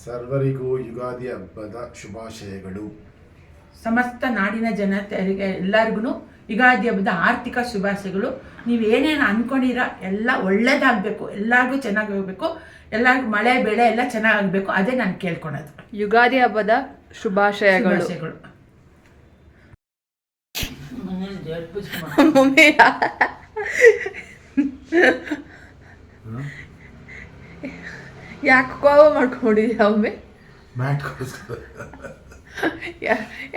ಸರ್ವರಿಗೂ ಯುಗಾದಿ ಹಬ್ಬದ ಶುಭಾಶಯಗಳು. ಸಮಸ್ತ ನಾಡಿನ ಜನತೆಯರಿಗೆ ಎಲ್ಲರಿಗೂ ಯುಗಾದಿ ಹಬ್ಬದ ಆರ್ಥಿಕ ಶುಭಾಶಯಗಳು. ನೀವು ಏನೇನು ಅಂದ್ಕೊಂಡಿರೋ ಎಲ್ಲ ಒಳ್ಳೇದಾಗಬೇಕು, ಎಲ್ಲರಿಗೂ ಚೆನ್ನಾಗಿ ಹೋಗಬೇಕು, ಎಲ್ಲರಿಗೂ ಮಳೆ ಬೆಳೆ ಎಲ್ಲ ಚೆನ್ನಾಗಬೇಕು, ಅದೇ ನಾನು ಕೇಳ್ಕೊಳೋದು. ಯುಗಾದಿ ಹಬ್ಬದ ಶುಭಾಶಯಗಳು. ಮಮ್ಮಿ ಯಾಕೆ ಕೋಪ ಮಾಡ್ಕೊಂಡಿದ್ಯಾ ಮಮ್ಮಿ?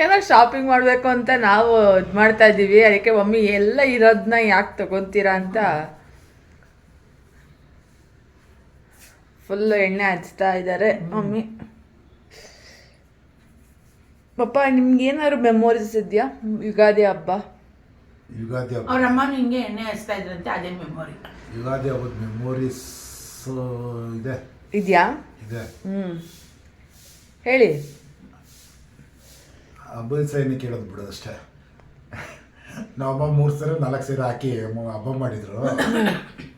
ಏನೋ ಶಾಪಿಂಗ್ ಮಾಡಬೇಕು ಅಂತ ನಾವು ಇದು ಮಾಡ್ತಾ ಇದ್ದೀವಿ, ಅದಕ್ಕೆ ಮಮ್ಮಿ ಎಲ್ಲ ಇರೋದನ್ನ ಯಾಕೆ ತಗೊತೀರಾ ಅಂತ ಫುಲ್ ಎಣ್ಣೆ ಹಚ್ತಾ ಇದ್ದಾರೆ ಮಮ್ಮಿ. ಪಪ್ಪ ನಿಮ್ಗೆ ಏನಾದ್ರು ಮೆಮೊರೀಸ್ ಇದೆಯಾ ಯುಗಾದಿ ಹಬ್ಬ? ಯುಗಾದಿ ಹಬ್ಬ ಅವ್ರ ಅಮ್ಮನೂ ಹಿಂಗೆ ಎಣ್ಣೆ ಹಚ್ತಾ ಇದ್ರಂತೆ, ಅದೇ ಮೆಮೊರಿ. ಯುಗಾದಿ ಹಬ್ಬದ ಮೆಮೊರೀಸ್ ಇದೆಯಾ? ಹೇಳಿ. ಹಬ್ಬದ ಸೈನಿ ಕೇಳೋದು ಬಿಡೋದು ಅಷ್ಟೇ. ನಮ್ಮ 3 ಸರಿ 4 ಸರಿ ಹಾಕಿ ಹಬ್ಬ ಮಾಡಿದ್ರು.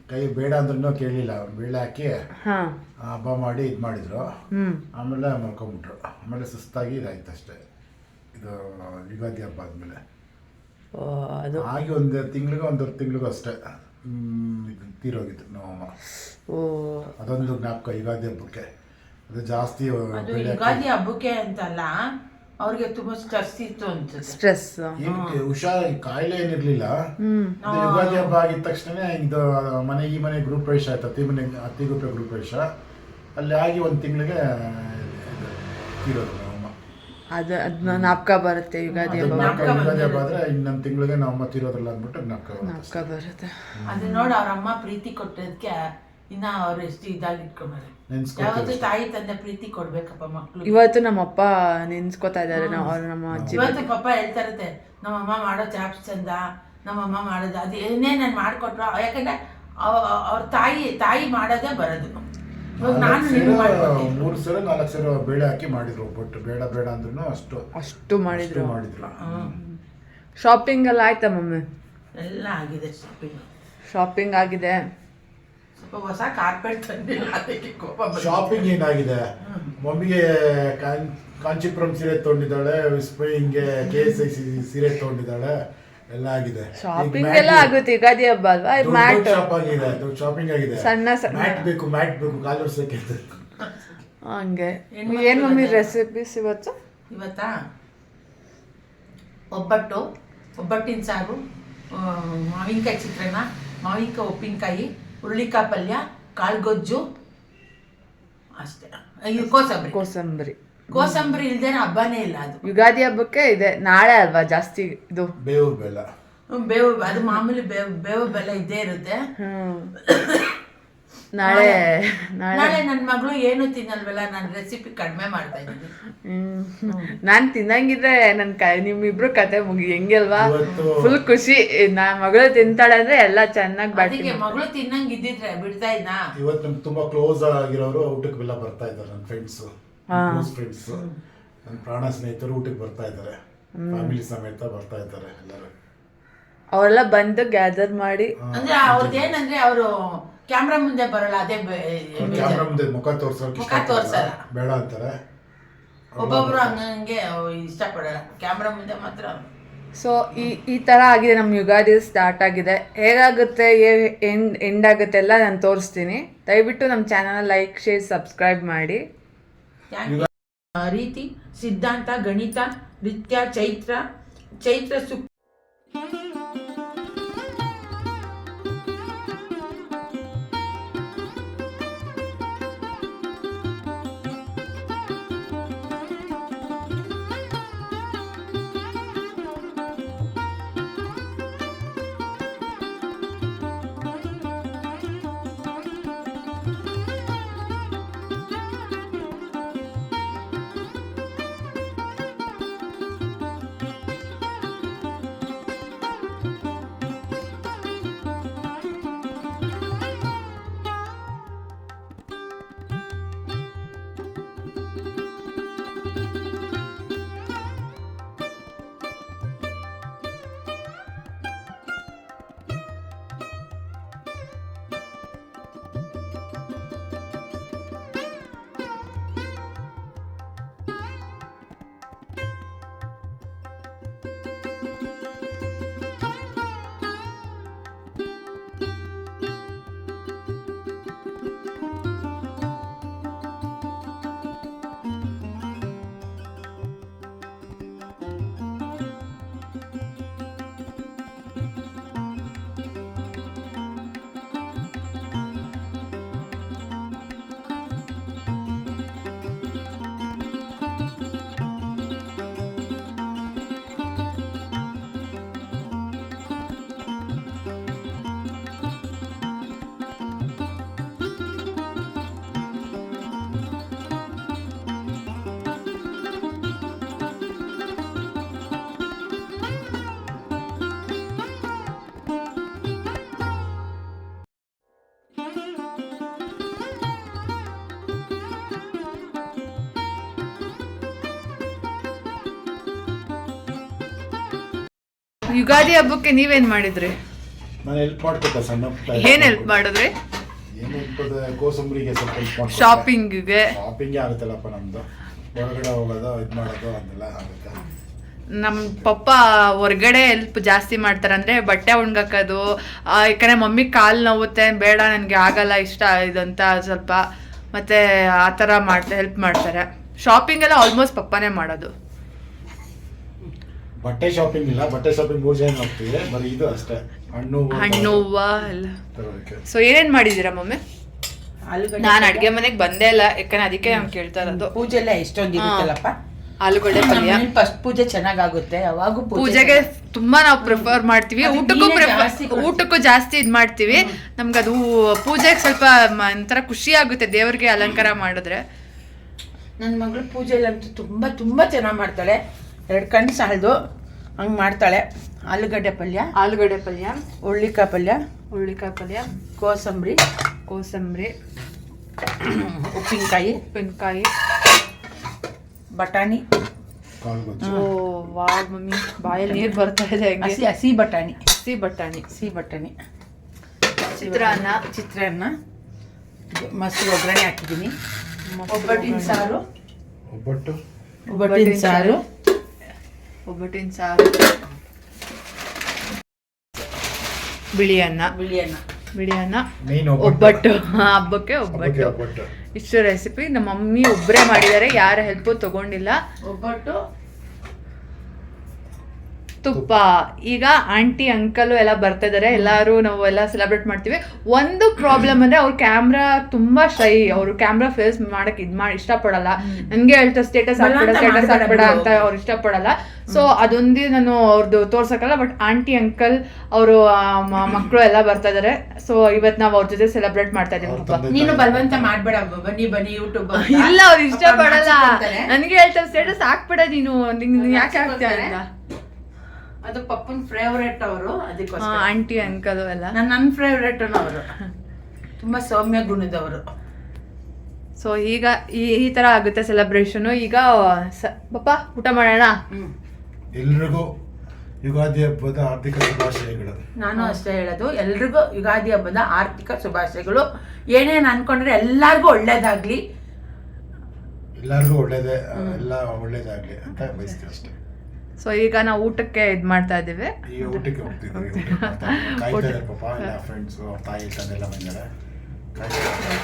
ಕೈ ಬೇಡ ಅಂದ್ರೂ ಕೇಳಲಿಲ್ಲ, ಬೇಳೆ ಹಾಕಿ ಹಬ್ಬ ಮಾಡಿ ಇದು ಮಾಡಿದ್ರು. ಆಮೇಲೆ ಮಲ್ಕೊಂಬಿಟ್ರು. ಆಮೇಲೆ ಸುಸ್ತಾಗಿ ಇದಾಯ್ತು ಅಷ್ಟೇ. ಇದು ಯುಗಾದಿ ಹಬ್ಬ ಆದಮೇಲೆ ಹಾಗೆ ಒಂದು ತಿಂಗಳಿಗೂ ಅಷ್ಟೇ ತೀರೋಗಿತ್ತು ನಮ್ಮಮ್ಮ. ಅದೊಂದು ಜ್ಞಾಪಕ ಯುಗಾದಿ ಹಬ್ಬಕ್ಕೆ. ಅದು ಜಾಸ್ತಿ ಯುಗಾದಿ ಹಬ್ಬಕ್ಕೆ ಅಂತಲ್ಲ, ಅವ್ರಿಗೆ ತುಂಬಾ ಸ್ಟ್ರೆಸ್ ಇತ್ತು ಅಂತ. ಸ್ಟ್ರೆಸ್ ಹುಷಾರ್ ಕಾಯಿಲೆ ಏನಿರ್ಲಿಲ್ಲ. ಯುಗಾದಿ ಹಬ್ಬ ಆಗಿದ ತಕ್ಷಣ ಇದು ಈ ಮನೆ ಗೃಹ ಪ್ರವೇಶ ಆಯ್ತು. ಅತ್ತಿ ಗೃಹ ಪ್ರವೇಶ ಅಲ್ಲಿ ಆಗಿ 1 ತಿಂಗಳಿಗೆ ತೀರೋದು ನಮ್ಮಮ್ಮ. ಅದನ್ನ ಜ್ಞಾಪಕ ಬರುತ್ತೆ ಯುಗಾದಿ ಹಬ್ಬ. ಯುಗಾದಿ ಹಬ್ಬ ಆದ್ರೆ ಇನ್ನೊಂದು ತಿಂಗಳಿಗೆ ನಮ್ಮಮ್ಮ ತೀರೋದ್ರಲ್ಲ ಅಂದ್ಬಿಟ್ಟು ಜ್ಞಾಪಕ ಬರುತ್ತೆ. ಅದು ನೋಡಿ ಅವ್ರ ಅಮ್ಮ ಪ್ರೀತಿ ಕೊಟ್ಟದಕ್ಕೆ ಇನ್ನ ಅವ್ರು ಎಷ್ಟು ಇದಾಗಿ ಇಟ್ಕೊಂಡ್ರೆ. ಯಾವತ್ತು ತಾಯಿ ತಂದೆ ಪ್ರೀತಿ ಕೊಡ್ಬೇಕಪ್ಪ ಮಕ್ಳು. ಇವತ್ತು ನಮ್ಮಪ್ಪ ನೆನ್ಸ್ಕೊತಾ ಇದಾರೆ. ನಮ್ಮ ಅಜ್ಜಿ ಇವತ್ತು ಪಪ್ಪ ಹೇಳ್ತಾ ಇರುತ್ತೆ, ನಮ್ಮಮ್ಮ ಮಾಡೋ ಚಾಪ್ಸ್ ಚಂದ, ನಮ್ಮಮ್ಮ ಮಾಡೋದು ಅದು ಏನೇ ನಾನು ಮಾಡಿಕೊಟ್ರು. ಯಾಕಂದ್ರೆ ಅವ್ರ ತಾಯಿ ಮಾಡೋದೇ ಬರೋದು. ಇವಾಗ ನಾನು 3 ಸಲ 4 ಸಲ ಬೇಳೆ ಹಾಕಿ ಮಾಡಿದ್ರು. ಒಬ್ಬಟ್ಟು ಬೇಡ ಅಂದ್ರೂ ಅಷ್ಟು ಮಾಡಿದ್ರು. ಶಾಪಿಂಗ್ ಎಲ್ಲ ಆಯ್ತಾ ಮಮ್ಮಿ? ಎಲ್ಲ ಆಗಿದೆ. ಶಾಪಿಂಗ್ ಆಗಿದೆ. ಸ್ವಲ್ಪ ಹೊಸ ಕಾರ್ಪೆಟ್ ತಂದಿಲ್ಲ, ಅದಕ್ಕೆ ಕೋಪ ಬಂತು. ಶಾಪಿಂಗ್ ಏನಾಗಿದೆ, ಮಮ್ಮಿಗೆ ಕಾಂಚೀಪುರಂ ಸೀರೆ ತೊಗೊಂಡಿದ್ದಾಳೆ, ಸ್ಪ್ರಿಂಗ್ಗೆ KSI ಸೀರೆ ತೊಗೊಂಡಿದ್ದಾಳೆ, ಎಲ್ಲ ಆಗಿದೆ. ಶಾಪಿಂಗ್ ಎಲ್ಲ ಆಗುತ್ತೆ ಯುಗಾದಿ ಹಬ್ಬ ಅಲ್ವಾ? ಮ್ಯಾಟ್ ಶಾಪಿಂಗ್ ಆಗಿದೆ. ಸಣ್ಣ ಮ್ಯಾಟ್ ಬೇಕು ಕಾಲು ವರ್ಷಕ್ಕೆ ಹಂಗೆ. ಏನ್ ಮಮ್ಮಿ ರೆಸಿಪೀಸ್ ಇವತ್ತಾ? ಒಬ್ಬಟ್ಟಿನ ಸಾರು, ಮಾವಿನಕಾಯಿ ಚಿತ್ರಾನ್ನ, ಮಾವಿನಕಾಯಿ ಉಪ್ಪಿನಕಾಯಿ, ಹುರುಳಿಕಾಯಿ ಪಲ್ಯ, ಕಾಳುಗೊಜ್ಜು ಅಷ್ಟೇ. ಇದು ಕೋಸಂಬರಿ ಇಲ್ದೇನೆ ಹಬ್ಬನೇ ಇಲ್ಲ. ಅದು ಯುಗಾದಿ ಹಬ್ಬಕ್ಕೆ ಇದೆ. ನಾಳೆ ಅಲ್ವಾ ಜಾಸ್ತಿ ಇದು ಬೇವು ಬೆಲ್ಲ. ಅದು ಮಾಮೂಲಿ ಬೇವು ಬೆಲ್ಲ ಇದ್ದೇ ಇರುತ್ತೆ. ನಾಳೆ ನನ್ನ ಮಗಳು ಏನು ತಿನ್ನಲ್ವಲ್ಲ, ನಾನು ರೆಸಿಪಿ ಕಡಿಮೆ ಮಾಡ್ತಾ ಇದ್ದೀನಿ. ನಾನ್ ತಿನ್ನಂಗಿದ್ರೆ ನಿಮ್ಮಿಬ್ರು ಕತೆ ಹೆಂಗೆ ಅಲ್ವಾ? ಫುಲ್ ಖುಷಿ. ಮಗಳು ತಿಂತಾಳೆ ಅಂದ್ರೆ ಎಲ್ಲ ಚೆನ್ನಾಗಿ ಬಾಡಿಗೆ. ಮಗಳು ತಿನ್ನಂಗ್ ಇದ್ದಿದ್ರೆ ಬಿಡ್ತಾ ಇದ್ನ. ಇವತ್ತು ನಮ್ಗೆ ತುಂಬಾ ಕ್ಲೋಸ್ ಆಗಿರೋರು ಊಟಕ್ಕೆ ಎಲ್ಲ ಬರ್ತಾ ಇದ್ದಾರೆ. ನನ್ನ ಫ್ರೆಂಡ್ಸ್, ನನ್ನ ಪ್ರಾಣ ಸ್ನೇಹಿತರು ಊಟಕ್ಕೆ ಬರ್ತಾ ಇದ್ದಾರೆ. ಫ್ಯಾಮಿಲಿ ಸಮೇತ ಬರ್ತಾ ಇದ್ದಾರೆ ಎಲ್ಲರೂ. ಅವರೆಲ್ಲ ಬಂದು ಗ್ಯಾದರ್ ಮಾಡಿ, ಅಂದ್ರೆ ಅವ್ರದ್ದು ಏನಂದ್ರೆ ಅವರು ಕ್ಯಾಮ್ರಾ ಮುಂದೆ ಬರಲ್ಲ. ಅದೇ ಕ್ಯಾಮ್ರಾ ಮುಂದೆ ಮುಖ ತೋರ್ಸಲ್ಲ, ಬೇಡ ಅಂತಾರೆ. ಒಬ್ಬೊಬ್ರು ಹಂಗೆ ಇಷ್ಟಪಡಲ್ಲ, ಕ್ಯಾಮ್ರಾ ಮುಂದೆ ಮಾತ್ರ. ಸೊ ಈ ತರ ಆಗಿದೆ ನಮ್ಮ ಯುಗಾದಿ ಸ್ಟಾರ್ಟ್ ಆಗಿದೆ. ಹೇಗಾಗುತ್ತೆ ಎಂಡ್ ಆಗುತ್ತೆ ಎಲ್ಲ ನಾನು ತೋರಿಸ್ತೀನಿ. ದಯವಿಟ್ಟು ನಮ್ಮ ಚಾನಲ್ ಲೈಕ್, ಶೇರ್, ಸಬ್ಸ್ಕ್ರೈಬ್ ಮಾಡಿ. ರೀತಿ, ಸಿದ್ಧಾಂತ, ಗಣಿತ, ನೃತ್ಯ, ಚೈತ್ರ ಯುಗಾದಿ ಹಬ್ಬಕ್ಕೆ ನೀವೇನ್ ಮಾಡಿದ್ರಿ? ನಾನು ಹೆಲ್ಪ್ ಮಾಡ್ಕೊಟ್ಟೆ ಸಣ್ಣ ಪುಟ್ಟ ಏನ್ ಹೆಲ್ಪ್ ಮಾಡಿದ್ರಿ? ಏನು ಹೆಲ್ಪ್ ಕೋಸಂಬರಿಗೆ ಸ್ವಲ್ಪ ಹೆಲ್ಪ್ ಮಾಡ್ಕೊಟ್ಟೆ. ಶಾಪಿಂಗ್ಗೆ ಶಾಪಿಂಗೇ ಆಗುತ್ತಲ್ಲಪ್ಪ ನಮ್ದು, ಹೊರಗಡೆ ಹೋಗೋದು ಇದು ಮಾಡೋದು ಅದೆಲ್ಲ ಆಗುತ್ತೆ. ನಮ್ಮ ಪಪ್ಪ ಹೊರ್ಗಡೆ ಹೆಲ್ಪ್ ಜಾಸ್ತಿ ಮಾಡ್ತಾರೆ, ಅಂದರೆ ಬಟ್ಟೆ ಒಣಗಾಕೋದು, ಯಾಕಂದರೆ ಮಮ್ಮಿ ಕಾಲು ನೋವುತ್ತೆ, ಬೇಡ ನನಗೆ ಆಗಲ್ಲ ಇಷ್ಟ ಇದಂತ ಸ್ವಲ್ಪ, ಮತ್ತು ಆ ಥರ ಹೆಲ್ಪ್ ಮಾಡ್ತಾರೆ. ಶಾಪಿಂಗ್ ಎಲ್ಲ ಆಲ್ಮೋಸ್ಟ್ ಪಪ್ಪನೇ ಮಾಡೋದು. ಬಟ್ಟೆ ಶಾಪಿಂಗ್ ಇಲ್ಲ, ಬಟ್ಟೆ ಶಾಪಿಂಗ್ 3 ಜನ ಹೋಗ್ತೀವಿ, ಬರೀ ಇದು ಅಷ್ಟೇ, ಹಣ್ಣು ಹೂವು ಎಲ್ಲ. ಸೊ ಏನೇನು ಮಾಡಿದ್ದೀರಾ ಮಮ್ಮಿ? ನಾನು ಅಡುಗೆ ಮನೆಗೆ ಬಂದೇ ಇಲ್ಲ, ಯಾಕಂದ್ರೆ ಅದಕ್ಕೆ ನಾನು ಕೇಳ್ತಾ ಇರೋದು. ಪೂಜೆ ಎಲ್ಲ ಎಷ್ಟೊಂದು ಇರುತ್ತಲ್ಲಪ್ಪ. ಆಲೂಗಡ್ಡೆ ಪಲ್ಯ ಫಸ್ಟ್ ಪೂಜೆ ಚೆನ್ನಾಗಾಗುತ್ತೆ, ಯಾವಾಗೂ ಪೂಜೆಗೆ ತುಂಬಾ ನಾವು ಪ್ರಿಫರ್ ಮಾಡ್ತೀವಿ. ಊಟಕ್ಕೂ ಜಾಸ್ತಿ ಇದು ಮಾಡ್ತೀವಿ. ನಮ್ಗೆ ಅದು ಪೂಜೆಗೆ ಸ್ವಲ್ಪ ಒಂಥರ ಖುಷಿ ಆಗುತ್ತೆ ದೇವ್ರಿಗೆ ಅಲಂಕಾರ ಮಾಡಿದ್ರೆ. ನನ್ನ ಮಗಳು ಪೂಜೆಲ್ಲಂತೂ ತುಂಬ ತುಂಬ ಚೆನ್ನಾಗಿ ಮಾಡ್ತಾಳೆ, 2 ಕಣ್ಣು ಸಾಲದು ಹಂಗೆ ಮಾಡ್ತಾಳೆ. ಆಲೂಗಡ್ಡೆ ಪಲ್ಯ, ಹುರುಳಿಕಾಯಿ ಪಲ್ಯ, ಕೋಸಂಬರಿ, ಉಪ್ಪಿನಕಾಯಿ, ಬಟಾಣಿ. ಓ ವಾವ್ ಮಮ್ಮಿ, ಬಾಯಲ್ಲಿ ನೀರು ಬರ್ತಾ ಇದೆ. ಹಸಿ ಬಟಾಣಿ, ಚಿತ್ರಾನ್ನ, ಮೊಸರು ಒಗ್ಗರಣೆ ಹಾಕಿದ್ದೀನಿ, ಒಬ್ಬಟ್ಟಿನ ಸಾರು, ಬಿಳಿ ಅನ್ನ, ಒಬ್ಬಟ್ಟು. ಹಬ್ಬಕ್ಕೆ ಒಬ್ಬಟ್ಟು. ಇಷ್ಟು ರೆಸಿಪಿ ನಮ್ಮ ಮಮ್ಮಿ ಒಬ್ಬರೇ ಮಾಡಿದ್ದಾರೆ, ಯಾರ ಹೆಲ್ಪು ತಗೊಂಡಿಲ್ಲ. ಒಬ್ಬಟ್ಟು, ತುಪ್ಪ. ಈಗ ಆಂಟಿ ಅಂಕಲು ಎಲ್ಲ ಬರ್ತಾ ಇದಾರೆ, ಎಲ್ಲರೂ ನಾವು ಎಲ್ಲ ಸೆಲೆಬ್ರೇಟ್ ಮಾಡ್ತೀವಿ. ಒಂದು ಪ್ರಾಬ್ಲಮ್ ಅಂದ್ರೆ ಅವ್ರ ಕ್ಯಾಮ್ರಾ ತುಂಬಾ ಶೈ, ಅವರು ಕ್ಯಾಮ್ರಾ ಫೇಸ್ ಮಾಡಕ್ ಇಷ್ಟಪಡಲ್ಲ. ನನ್ಗೆ ಹೇಳ್ತಾರೆ ಸ್ಟೇಟಸ್ ಹಾಕ್ಬೇಡ ಅಂತ ಅವ್ರು ಇಷ್ಟಪಡಲ್ಲ. ಸೊ ಅದೊಂದು ನಾನು ಅವ್ರದ್ದು ತೋರ್ಸಕ್ಕಲ್ಲ. ಬಟ್ ಆಂಟಿ ಅಂಕಲ್ ಅವರು ಮಕ್ಕಳು ಎಲ್ಲ ಬರ್ತಾ ಇದಾರೆ. ಸೊ ಇವತ್ತು ನಾವು ಅವ್ರ ಜೊತೆ ಸೆಲೆಬ್ರೇಟ್ ಮಾಡ್ತಾ ಇದೀವಿ. ನೀನು ಬಲವಂತ ಮಾಡ್ಬೇಡ, ಬನ್ನಿ ಯೂಟ್ಯೂಬ್. ಇಲ್ಲ, ಅವ್ರು ಇಷ್ಟಪಡಲ್ಲ. ನನ್ಗೆ ಹೇಳ್ತಾರೆ ಸ್ಟೇಟಸ್ ಹಾಕ್ಬೇಡ ನೀನು, ಯಾಕೆ ಹಾಕ್ತೀಯ ಅಂತ. ಅದು ಪಪ್ಪನ ಫೇವ್ರೇಟ್ ಅವರು, ಅದಕ್ಕೋಸ್ಕರ. ಆಂಟಿ ಅಂಕಲ್ ಎಲ್ಲ ನನ್ನ ಫೇವ್ರೇಟ್ ಅವರು, ತುಂಬಾ ಸೌಮ್ಯ ಗುಣದವರು. ಸೊ ಈಗ ಈ ತರ ಆಗುತ್ತೆ ಸೆಲೆಬ್ರೇಷನ್. ಈಗ ಪಪ್ಪ ಊಟ ಮಾಡೋಣ. ಎಲ್ರಿಗೂ ಯುಗಾದಿ ಹಬ್ಬದ ಆರ್ಥಿಕ ಶುಭಾಶಯಗಳು. ನಾನು ಅಷ್ಟೇ ಹೇಳೋದು, ಎಲ್ರಿಗೂ ಯುಗಾದಿ ಹಬ್ಬದ ಆರ್ಥಿಕ ಶುಭಾಶಯಗಳು. ಏನೇನು ಅನ್ಕೊಂಡ್ರೆ ಎಲ್ಲಾರ್ಗು ಒಳ್ಳೇದಾಗ್ಲಿ, ಎಲ್ಲರಿಗೂ ಒಳ್ಳೇದೇ, ಎಲ್ಲ ಒಳ್ಳೇದಾಗ್ಲಿ ಅಂತ ಬಯಸ್ತೀವಿ ಅಷ್ಟೇ. ಸೊ ಈಗ ನಾವು ಊಟಕ್ಕೆ ಇದು ಮಾಡ್ತಾ ಇದ್ದೀವಿ. ಈಗ ಊಟಕ್ಕೆ ಹೋಗ್ತಿದ್ದೀವಿ, ಕಾಯ್ತಾ ಇದ್ದಾರೆ ಪಾಪ ಎಲ್ಲ ಫ್ರೆಂಡ್ಸು, ಅವ್ರ ತಾಯಿ ತಂದೆಲ್ಲ ಬಂದಿದ್ದಾರೆ, ಕಾಯ್ತಾ ಇದ್ದಾರೆ.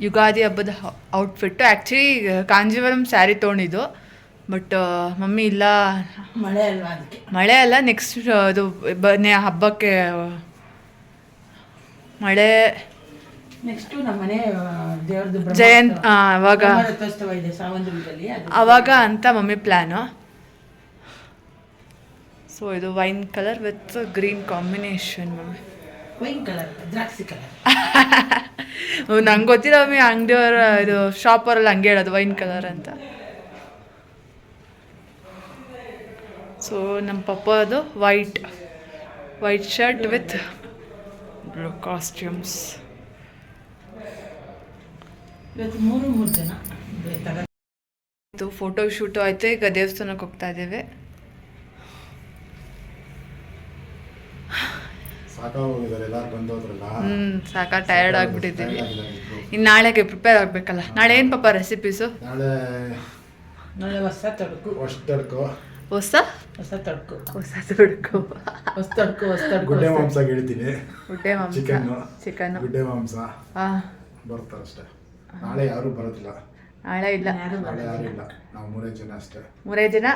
ಯುಗಾದಿ ಹಬ್ಬದ ಔಟ್ಫಿಟ್ಟು ಆ್ಯಕ್ಚುಲಿ ಕಾಂಜೀವರಂ ಸ್ಯಾರಿ ತೊಗೊಂಡಿದ್ದು. ಬಟ್ ಮಮ್ಮಿ ಇಲ್ಲ, ಮಳೆ ಅಲ್ವಾ ಅದಕ್ಕೆ. ಮಳೆ ಅಲ್ಲ, ನೆಕ್ಸ್ಟ್ ಅದು ಬನ್ನಿ ಹಬ್ಬಕ್ಕೆ ಮಳೆ. ನೆಕ್ಸ್ಟು ನಮ್ಮನೆ ದೇವ್ರದ್ದು ಜಯಂತ್ ಅವಾಗ ರಥೋತ್ಸವ ಇದೆ ಸಾವಂತದಲ್ಲಿ, ಅವಾಗ ಅಂತ ಮಮ್ಮಿ ಪ್ಲ್ಯಾನು. ಸೊ ಇದು wine colour with green combination mummy. Wine colour, ದ್ರಾಕ್ಷಿ ಕಲರ್. ನಂಗೆ ಗೊತ್ತಿಲ್ಲ ಮಮ್ಮಿ, ಅಂಗಡಿಯವ್ರ ಇದು ಶಾಪವರೆಲ್ಲ ಹಂಗೆ ಹೇಳೋದು ವೈನ್ ಕಲರ್ ಅಂತ. ಸೊ ನಮ್ಮ ಪಪ್ಪ ಅದು white. White shirt with blue costumes. ಇವತ್ತು ಮೂರು ಜನ ಫೋಟೋ ಶೂಟು ಆಯಿತು. ಈಗ ದೇವಸ್ಥಾನಕ್ಕೆ ಹೋಗ್ತಾ ಇದ್ದೇವೆ. ಸಾಕಾ ಟಯರ್ಡ್ ಆಗಿಬಿಟ್ಟಿದ್ದೀವಿ. ಇನ್ನು ನಾಳೆಗೆ ಪ್ರಿಪೇರ್ ಆಗಬೇಕಲ್ಲ. ನಾಳೆ ಏನು ಪಾಪ ರೆಸಿಪೀಸು? ನಾಳೆ ಹೊಸ ತಡ್ಕು ಹೊಸ ಗುಡ್ಡೆ ಮಾಂಸ ಹೇಳ್ತೀನಿ. ಗುಡ್ಡೆ ಮಾಂಸ, ಚಿಕನ್, ಗುಡ್ಡೆ ಮಾಂಸ ಬರ್ತಾರೆ ಅಷ್ಟೇ. ನಾಳೆ ಯಾರು ಬರೋದಿಲ್ಲ. ನಾಳೆ ಇಲ್ಲ, ನಾಳೆ ಯಾರು ಇಲ್ಲ. ನಾವು 3 ಜನ ಅಷ್ಟೇ. 3 ಜನ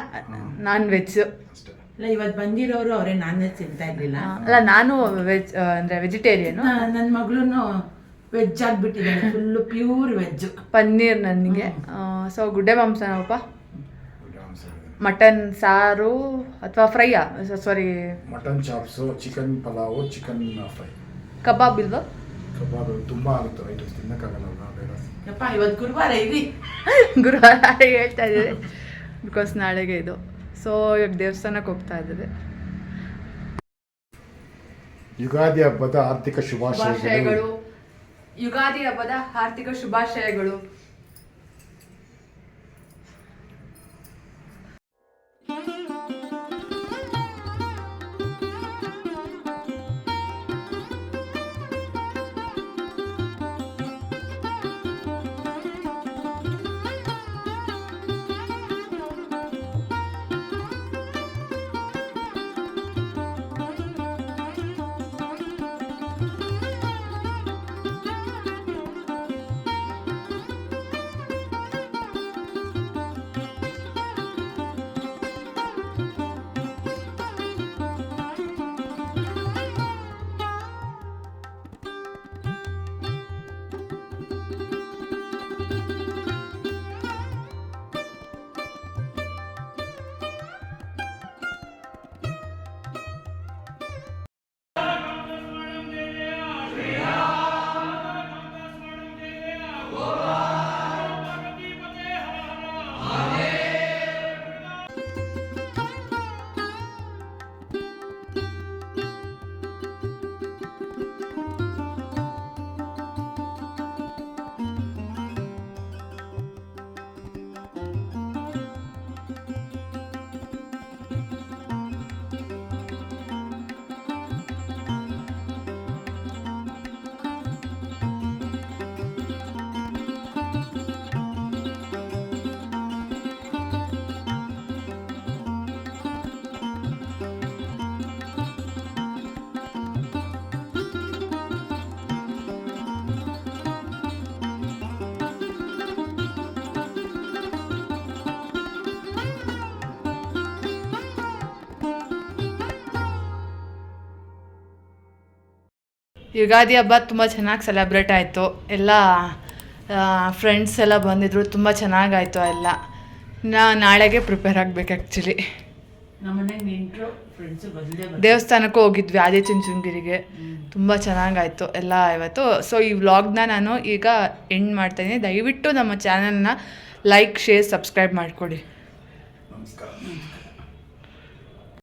ನಾನ್ ವೆಜ್ ಅಷ್ಟೇ. ಇಲ್ಲ, ಇವತ್ತು ಬಂದಿರೋರು ಅವರೇ ನಾನ್ ವೆಜ್ ತಿಂತಾ ಇರ್ಲಿಲ್ಲ. ಅಲ್ಲ, ನಾನು ವೆಜ್ ಅಂದರೆ ವೆಜಿಟೇರಿಯನು. ನನ್ನ ಮಗಳು ವೆಜ್ ಆಗಿಬಿಟ್ಟಿದ್ದಾಳೆ, ಫುಲ್ಲು ಪ್ಯೂರ್ ವೆಜ್. ಪನ್ನೀರ್ ನನಗೆ. ಸೊ ಗುಡ್ಡೆ ಮಾಂಸ ನಾವಪ್ಪ. ಮಟನ್ ಸಾರು ಅಥವಾ ಫ್ರೈಯಾ? Sorry, mutton chops, chicken pulao, chicken fry. ಕಬಾಬ್ ಇಲ್ವಾ? ಕಬಾಬ್ ತುಂಬ ಆಗುತ್ತೆ ಐಟಮ್ಸ್, ತಿನ್ನಕ್ಕಾಗಲ್ಲ. ಯಪ್ಪ ಇವತ್ತು ಗುರುವಾರ ಇವಿ. ಗುರುವಾರ ಹೇಳ್ತಾ ಇದ್ದೀವಿ ಬಿಕಾಸ್ ನಾಳೆಗೆ ಇದು. ಸೊ ಇವಾಗ ದೇವಸ್ಥಾನಕ್ಕೆ ಹೋಗ್ತಾ ಇದ್ದೀವಿ. ಯುಗಾದಿ ಹಬ್ಬದ ಆರ್ಥಿಕ ಶುಭಾಶಯಗಳು. ಯುಗಾದಿ ಹಬ್ಬದ ಆರ್ಥಿಕ ಶುಭಾಶಯಗಳು. ಯುಗಾದಿ ಹಬ್ಬ ತುಂಬ ಚೆನ್ನಾಗಿ ಸೆಲೆಬ್ರೇಟ್ ಆಯಿತು. ಎಲ್ಲ ಫ್ರೆಂಡ್ಸ್ ಎಲ್ಲ ಬಂದಿದ್ದರು, ತುಂಬ ಚೆನ್ನಾಗಾಯಿತು ಎಲ್ಲ. ನಾಳೆಗೆ ಪ್ರಿಪೇರ್ ಆಗಬೇಕು ಆ್ಯಕ್ಚುಲಿ. ದೇವಸ್ಥಾನಕ್ಕೂ ಹೋಗಿದ್ವಿ ಆದಿಚುಂಚನಗಿರಿಗೆ, ತುಂಬ ಚೆನ್ನಾಗಾಯಿತು ಎಲ್ಲ ಇವತ್ತು. ಸೊ ಈ ವ್ಲಾಗ್ನ ನಾನು ಈಗ ಎಂಡ್ ಮಾಡ್ತಾಯಿದ್ದೀನಿ. ದಯವಿಟ್ಟು ನಮ್ಮ ಚಾನಲ್ನ ಲೈಕ್, ಶೇರ್, ಸಬ್ಸ್ಕ್ರೈಬ್ ಮಾಡಿಕೊಡಿ. ನಮಸ್ಕಾರ.